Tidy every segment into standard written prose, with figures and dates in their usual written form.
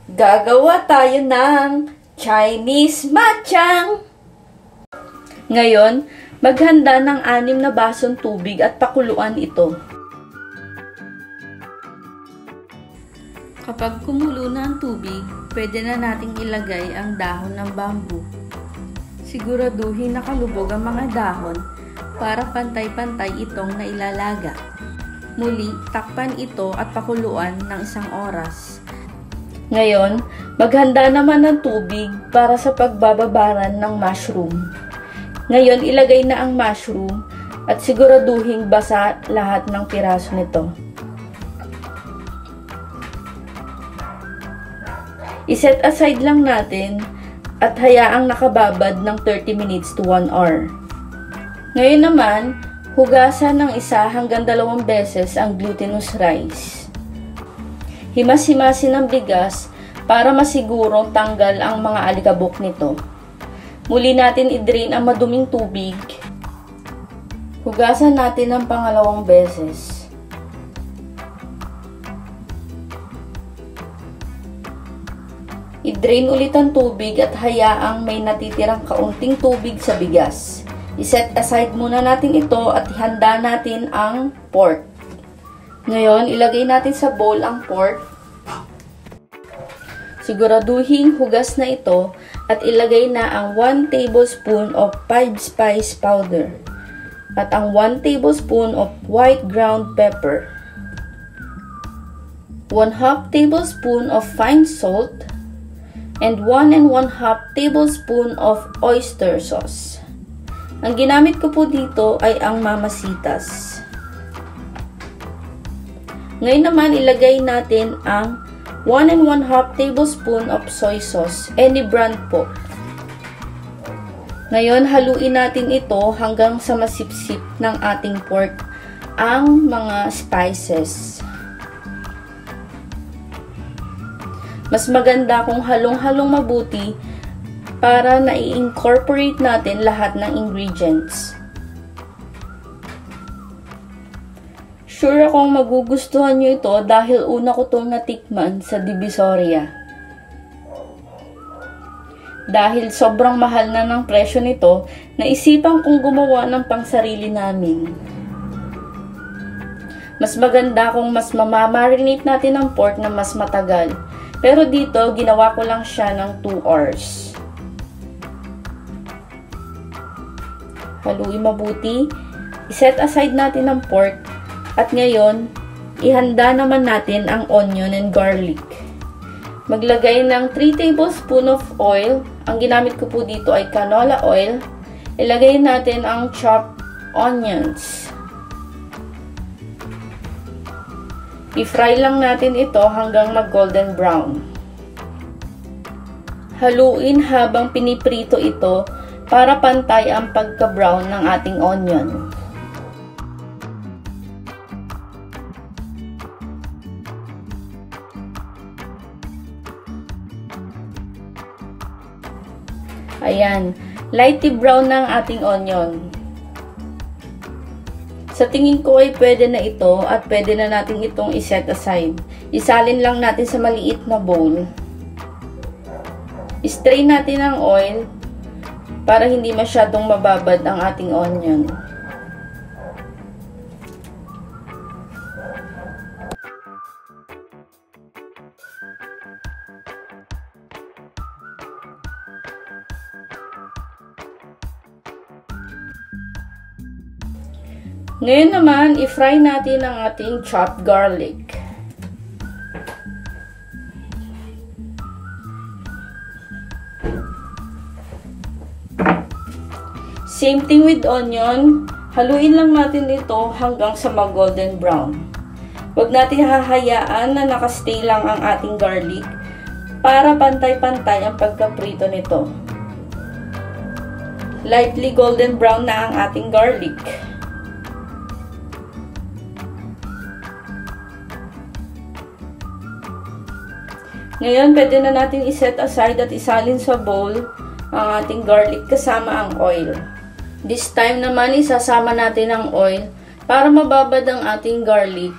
Gagawa tayo ng Chinese matchang! Ngayon, maghanda ng 6 na basong tubig at pakuluan ito. Kapag kumulo na ang tubig, pwede na nating ilagay ang dahon ng bamboo. Siguraduhin nakalubog ang mga dahon para pantay-pantay itong nailalaga. Muli, takpan ito at pakuluan ng 1 oras. Ngayon, maghanda naman ng tubig para sa pagbababaran ng mushroom. Ngayon, ilagay na ang mushroom at siguraduhin basa lahat ng piraso nito. I-set aside lang natin at hayaang nakababad ng 30 minutes to 1 hour. Ngayon naman, hugasan ng 1 hanggang 2 beses ang glutinous rice. Himas-himasin ang bigas para masiguro tanggal ang mga alikabok nito. Muli natin i-drain ang maduming tubig. Hugasan natin ang 2 beses. I-drain ulit ang tubig at hayaang may natitirang kaunting tubig sa bigas. I-set aside muna natin ito at ihanda natin ang pork. Ngayon, ilagay natin sa bowl ang pork. Siguraduhin hugas na ito at ilagay na ang 1 tablespoon of 5 spice powder at ang 1 tablespoon of white ground pepper, 1/2 tablespoon of fine salt, and 1 1/2 tablespoon of oyster sauce. Ang ginamit ko po dito ay ang Mamasitas. Ngayon naman, ilagay natin ang 1 1/2 tablespoon of soy sauce, any brand po. Ngayon, haluin natin ito hanggang sa masipsip ng ating pork ang mga spices. Mas maganda kung halong-halong mabuti para na-incorporate natin lahat ng ingredients. Sure akong magugustuhan nyo ito dahil una ko itong natikman sa Divisoria. Dahil sobrang mahal na ng presyo nito, naisipan kong gumawa ng pangsarili namin. Mas maganda kung mas mamamarinate natin ang pork na mas matagal. Pero dito, ginawa ko lang siya ng 2 hours. Haluin mabuti. I-set aside natin ang pork. At ngayon, ihanda naman natin ang onion and garlic. Maglagay ng 3 tablespoon of oil. Ang ginamit ko po dito ay canola oil. Ilagay natin ang chopped onions. I-fry lang natin ito hanggang mag-golden brown. Haluin habang piniprito ito para pantay ang pagka-brown ng ating onion. Ayan, lighty brown na ang ating onion. Sa tingin ko ay pwede na ito at pwede na natin itong iset aside. Isalin lang natin sa maliit na bowl. I-strain natin ang oil para hindi masyadong mababad ang ating onion. Ngayon naman, i-fry natin ang ating chopped garlic. Same thing with onion. Haluin lang natin ito hanggang sa mag-golden brown. Huwag natin hahayaan na nakastay lang ang ating garlic para pantay-pantay ang pagkaprito nito. Lightly golden brown na ang ating garlic. Ngayon, pwede na natin iset aside at isalin sa bowl ang ating garlic kasama ang oil. This time naman, isasama natin ang oil para mababad ang ating garlic.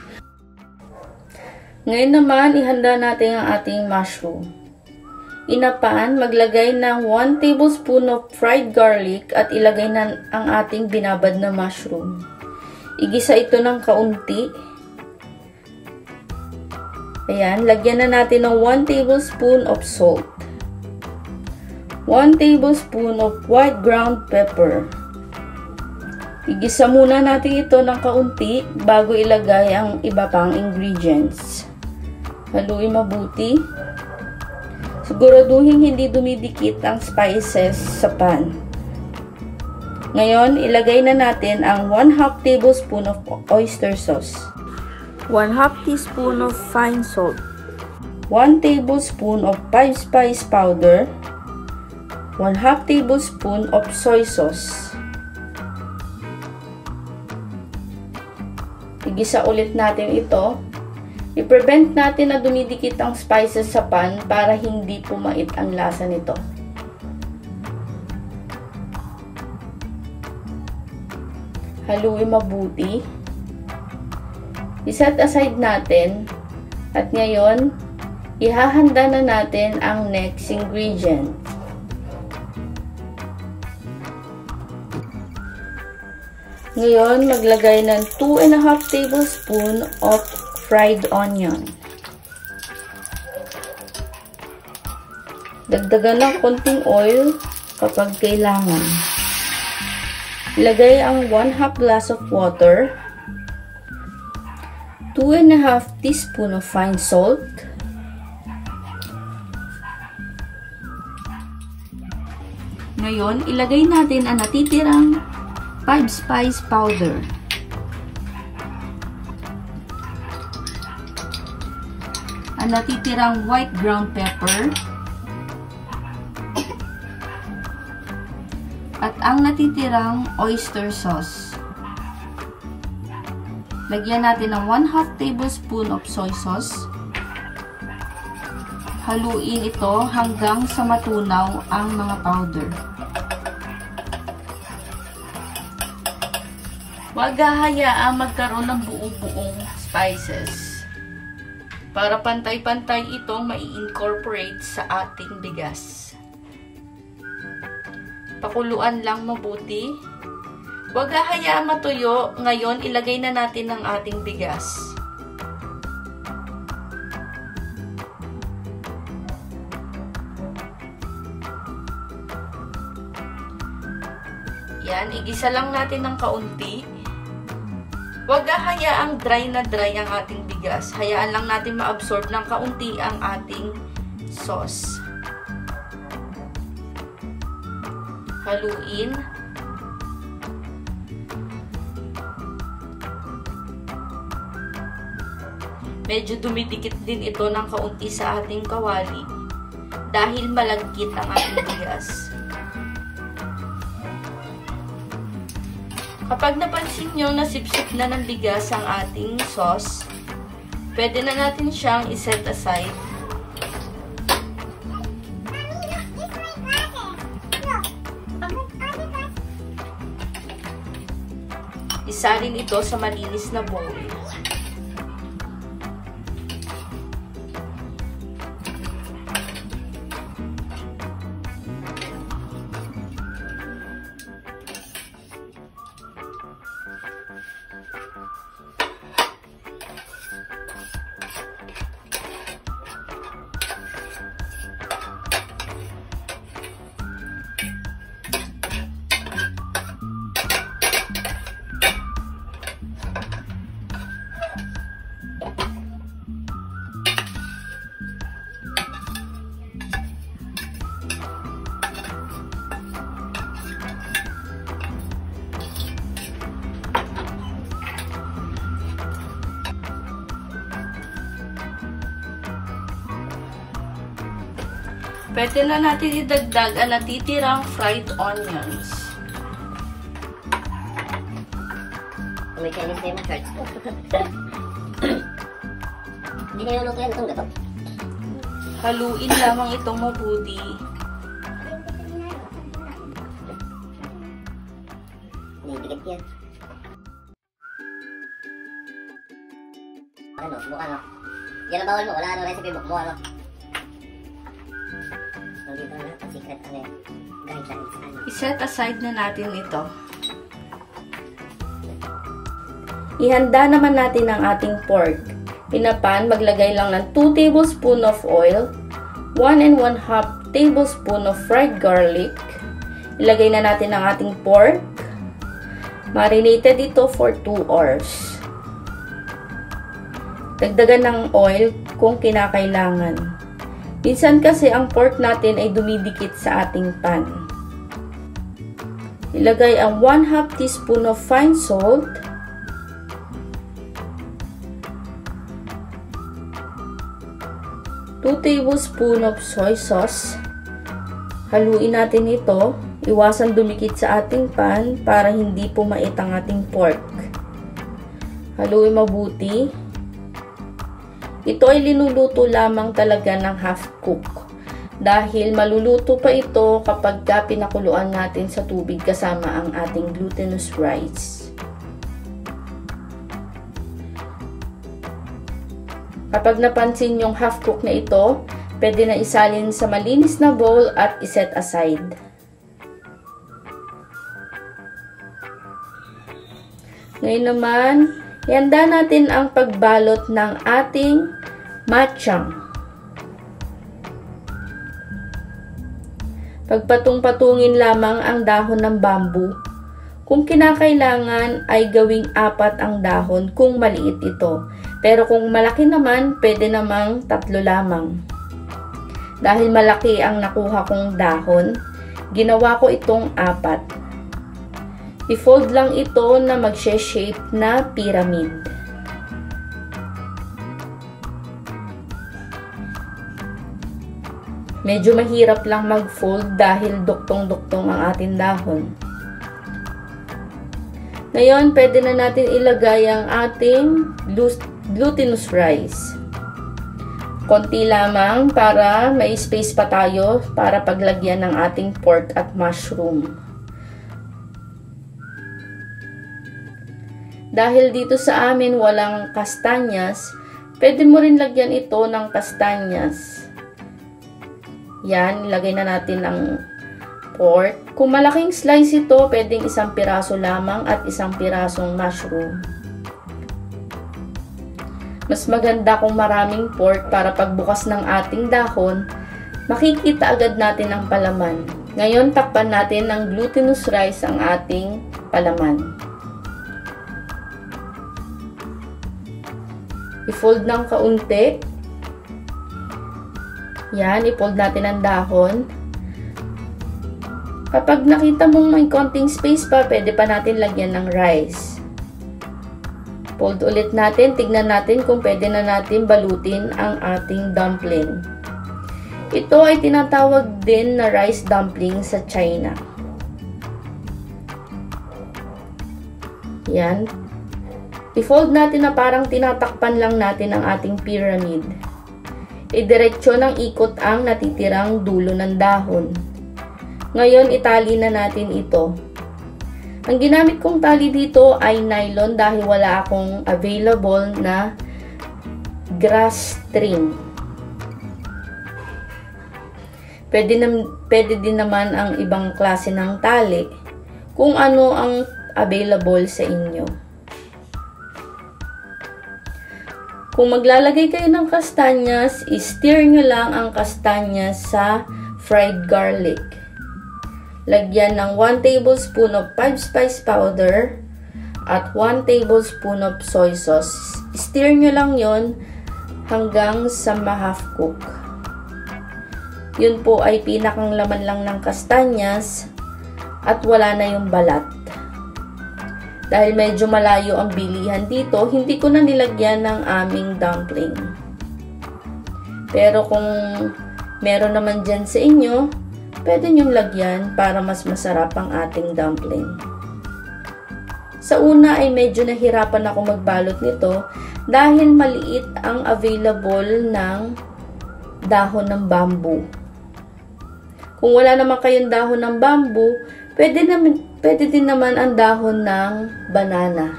Ngayon naman, ihanda natin ang ating mushroom. In a pan, maglagay ng 1 tablespoon of fried garlic at ilagay na ang ating binabad na mushroom. Igisa ito ng kaunti. Ayan, lagyan na natin ng 1 tablespoon of salt. 1 tablespoon of white ground pepper. Igisa muna natin ito ng kaunti bago ilagay ang iba pang ingredients. Haluin mabuti. Siguraduhin hindi dumidikit ang spices sa pan. Ngayon, ilagay na natin ang 1/2 tablespoon of oyster sauce. 1/2 teaspoon of fine salt. 1 tablespoon of 5-spice powder. 1/2 tablespoon of soy sauce. Igisa ulit natin ito. I-prevent natin na dumidikit ang spices sa pan para hindi pumait ang lasa nito. Haluin mabuti. I-set aside natin. At ngayon, ihahanda na natin ang next ingredient. Ngayon, maglagay ng 2.5 tablespoon of fried onion. Dagdagan ng konting oil kapag kailangan. Ilagay ang 1/2 glass of water. 2.5 teaspoon of fine salt. Ngayon, ilagay natin ang natitirang 5-spice powder. Ang natitirang white ground pepper. At ang natitirang oyster sauce. Lagyan natin ng 1/2 tablespoon of soy sauce. Haluin ito hanggang sa matunaw ang mga powder. Huwag hahayaang magkaroon ng buong-buong spices. Para pantay-pantay itong mai-incorporate sa ating bigas. Pakuluan lang mabuti. Huwag hahayaang matuyo. Ngayon, ilagay na natin ang ating bigas. Yan, igisa lang natin ng kaunti. Huwag hahayaang dry na dry ang ating bigas. Hayaan lang natin ma-absorb ng kaunti ang ating sauce. Haluin. Medyo dumidikit din ito ng kaunti sa ating kawali dahil malagkit ang ating bigas. Kapag napansin nyo na sip-sip na ng bigas ang ating sauce, pwede na natin siyang iset aside. Isalin ito sa malinis na bowl. Pwede na natin idagdag ang natitirang fried onions. May Chinese name ng cards. Hindi na yung luto yan itong gato. Haluin lamang itong mabuti. Hindi dikit yan. Ano, subukan mo. Yan ang bawal mo. Wala ano recipe book mo, ano? Nandito na, secret ano eh. Guidelines, ano. I-set aside na natin ito. Ihanda naman natin ang ating pork. In a pan, maglagay lang ng 2 tablespoons of oil, 1 1/2 tablespoon of fried garlic. Ilagay na natin ang ating pork. Marinated ito for 2 hours. Dagdagan ng oil kung kinakailangan. Minsan kasi ang pork natin ay dumidikit sa ating pan. Ilagay ang 1/2 teaspoon of fine salt, 2 tablespoons of soy sauce. Haluin natin ito. Iwasan dumikit sa ating pan para hindi pumait ang ating pork. Haluin mabuti. Ito ay linuluto lamang talaga ng half cook. Dahil maluluto pa ito kapag pinakuluan natin sa tubig kasama ang ating glutinous rice. Kapag napansin yung half cook na ito, pwede na isalin sa malinis na bowl at iset aside. Ngayon naman, ihanda natin ang pagbalot ng ating matchang. Pagpatong-patungin lamang ang dahon ng bamboo. Kung kinakailangan ay gawing 4 ang dahon kung maliit ito. Pero kung malaki naman, pwede namang 3 lamang. Dahil malaki ang nakuha kong dahon, ginawa ko itong 4. I-fold lang ito na mag-shape na pyramid. Medyo mahirap lang mag-fold dahil duktong-duktong ang ating dahon. Ngayon, pwede na natin ilagay ang ating glutinous rice. Konti lamang para may space pa tayo para paglagyan ng ating pork at mushroom. Dahil dito sa amin walang kastanyas, pwede mo rin lagyan ito ng kastanyas. Yan, ilagay na natin ang pork. Kung malaking slice ito, pwedeng 1 piraso lamang at 1 pirasong mushroom. Mas maganda kung maraming pork para pagbukas ng ating dahon, makikita agad natin ang palaman. Ngayon, takpan natin ng glutinous rice ang ating palaman. I-fold ng kaunti. Yan, i-fold natin ang dahon. Kapag nakita mong may konting space pa, pwede pa natin lagyan ng rice. Fold ulit natin, tignan natin kung pwede na natin balutin ang ating dumpling. Ito ay tinatawag din na rice dumpling sa China. Yan. I-fold natin na parang tinatakpan lang natin ang ating pyramid. Idiretso ng ikot ang natitirang dulo ng dahon. Ngayon, itali na natin ito. Ang ginamit kong tali dito ay nylon dahil wala akong available na grass string. Pwede din naman ang ibang klase ng tali kung ano ang available sa inyo. Kung maglalagay kayo ng kastanyas, i-stir nyo lang ang kastanyas sa fried garlic. Lagyan ng 1 tablespoon of 5-spice powder at 1 tablespoon of soy sauce. Stir nyo lang yon hanggang sa ma-half cook. Yun po ay pinakang laman lang ng kastanyas at wala na yung balat. Dahil medyo malayo ang bilihan dito, hindi ko na nilagyan ng aming dumpling. Pero kung meron naman dyan sa inyo, pwede nyong lagyan para mas masarap ang ating dumpling. Sa una ay medyo nahirapan ako magbalot nito dahil maliit ang available ng dahon ng bamboo. Kung wala naman kayong dahon ng bamboo, pwede din naman ang dahon ng banana.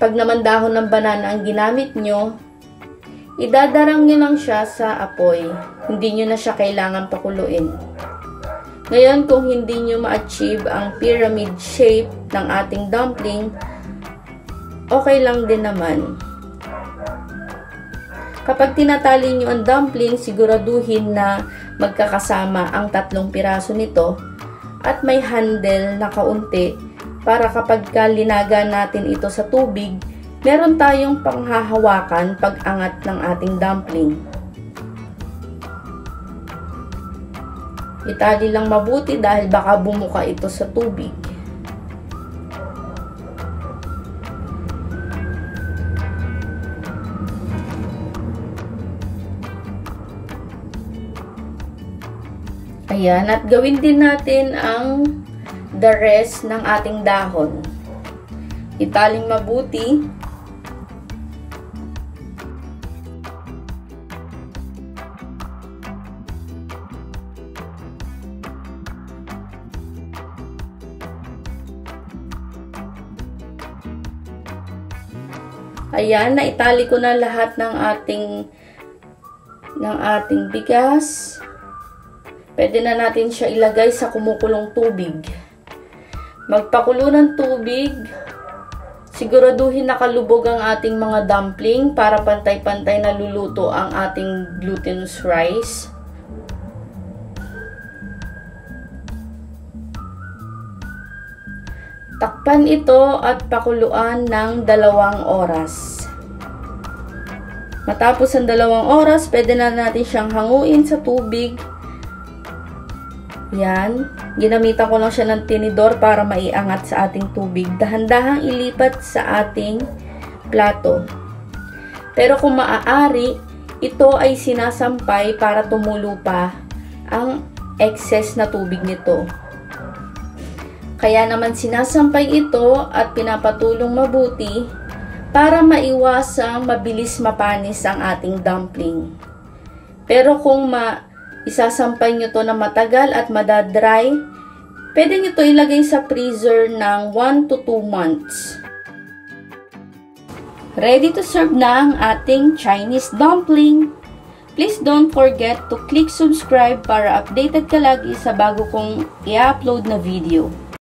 Pag naman dahon ng banana ang ginamit nyo, Idadarang nyo lang siya sa apoy. Hindi nyo na siya kailangan pakuluin. Ngayon, kung hindi nyo ma-achieve ang pyramid shape ng ating dumpling, okay lang din naman. Kapag tinatali nyo ang dumpling, siguraduhin na magkakasama ang 3 piraso nito at may handle na kaunti para kapag linaga natin ito sa tubig, meron tayong panghahawakan pag-angat ng ating dumpling. Itali lang mabuti dahil baka bumuka ito sa tubig. Ayan, at gawin din natin ang the rest ng ating dahon. Italing mabuti. Ayan, naitali ko na lahat ng ating bigas. Pwede na natin siya ilagay sa kumukulong tubig. Magpakulo ng tubig. Siguraduhin nakalubog ang ating mga dumpling para pantay-pantay na luluto ang ating glutinous rice. Takpan ito at pakuluan ng 2 oras. Matapos ang 2 oras, pwede na natin siyang hanguin sa tubig. Yan. Ginamitan ko lang siya ng tinidor para maiangat sa ating tubig. Dahan-dahang ilipat sa ating plato. Pero kung maaari, ito ay sinasampay para tumulo pa ang excess na tubig nito. Kaya naman sinasampay ito at pinapatulong mabuti para maiwasang mabilis mapanis ang ating dumpling. Pero kung isasampay nyo to na matagal at madadry, pwede nyo to ilagay sa freezer ng 1 to 2 months. Ready to serve na ang ating Chinese dumpling. Please don't forget to click subscribe para updated ka lagi sa bago kong i-upload na video.